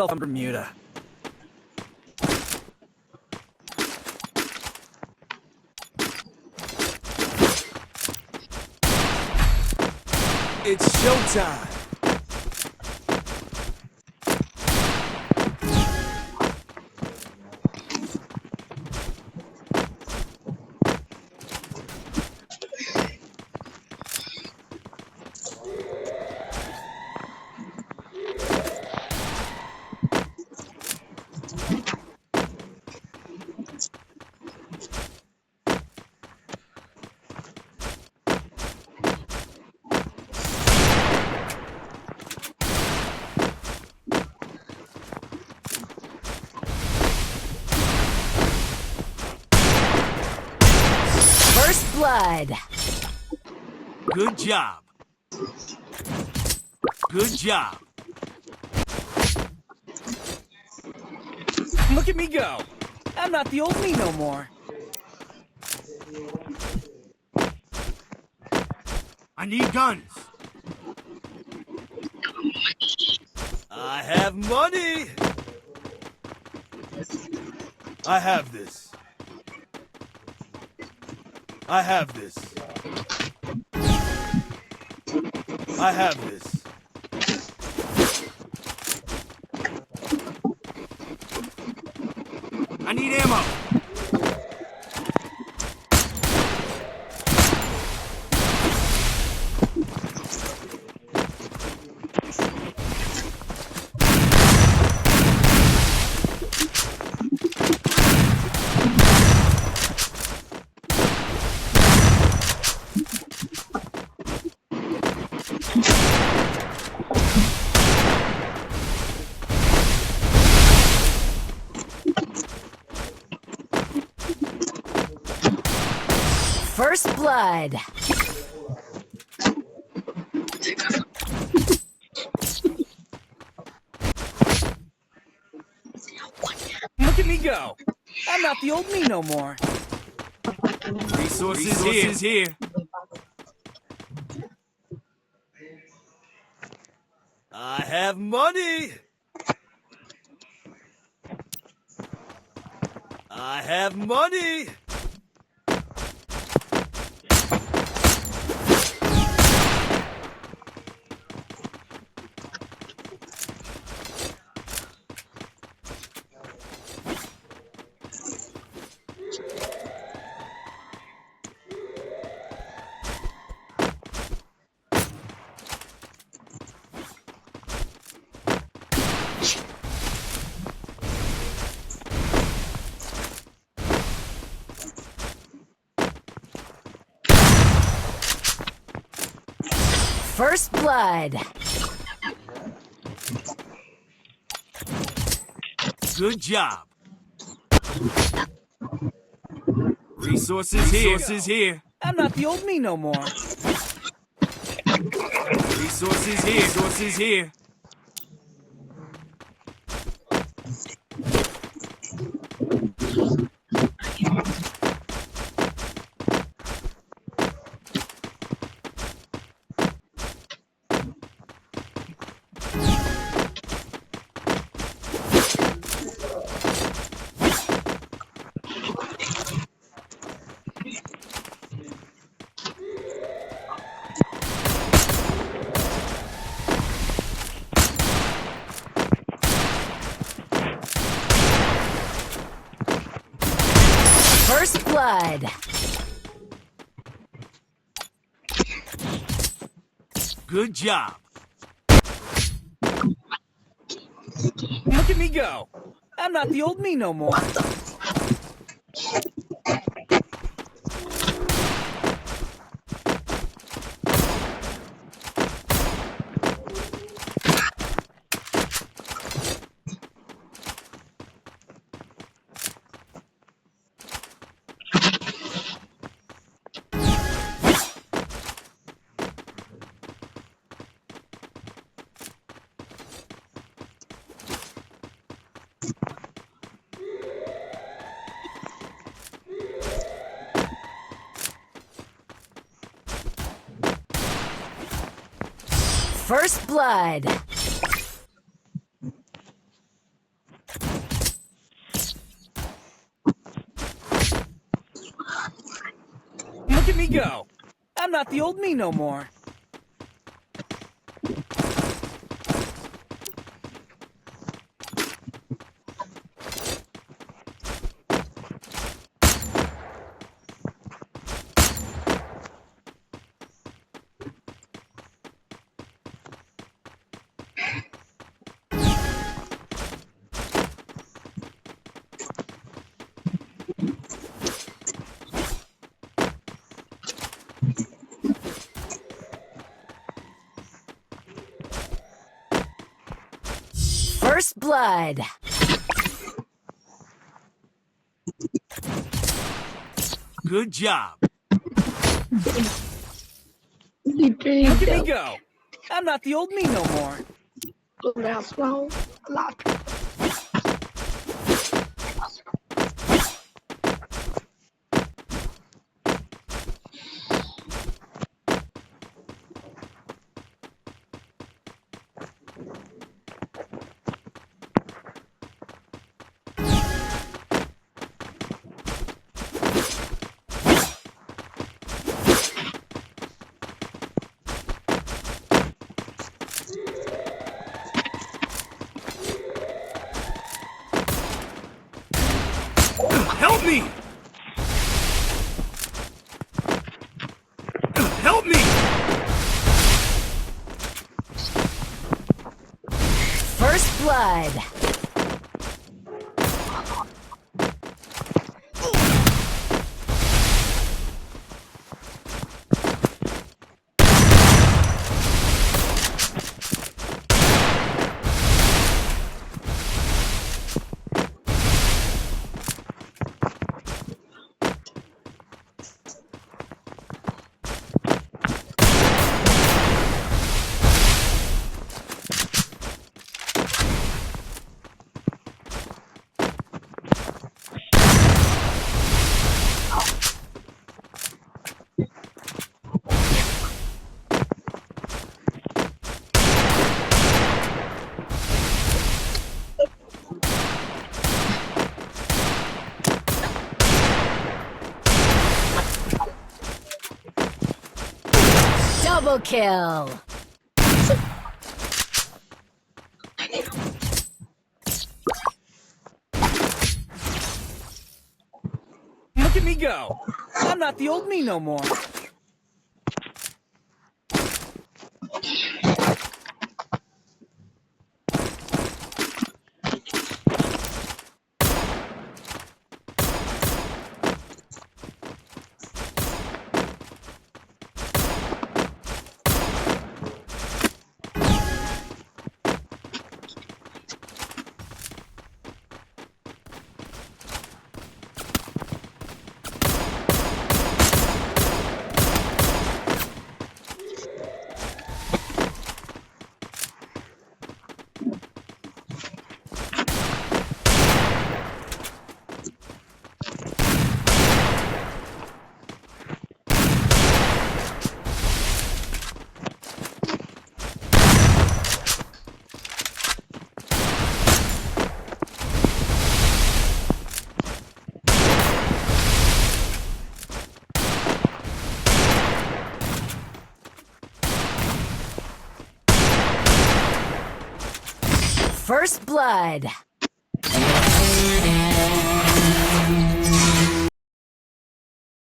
from Bermuda. It's showtime. First blood. Good job. Good job. Look at me go. I'm not the old me no more. I need guns. I have money. I have this. I have this. I have this. I need ammo. First blood. Look at me go. I'm not the old me no more. Resources here. I have money. I have money. First blood. Good job. Resources here. I'm not the old me no more. Resources here. First blood. Good job. Look at me go. I'm not the old me no more. First blood. Look at me go. I'm not the old me no more. First blood. Good job. Look Look at me go. I'm not the old me no more. That's well a lot. Help me! Help me! First blood. Double kill. Look at me go. I'm not the old me no more. First blood.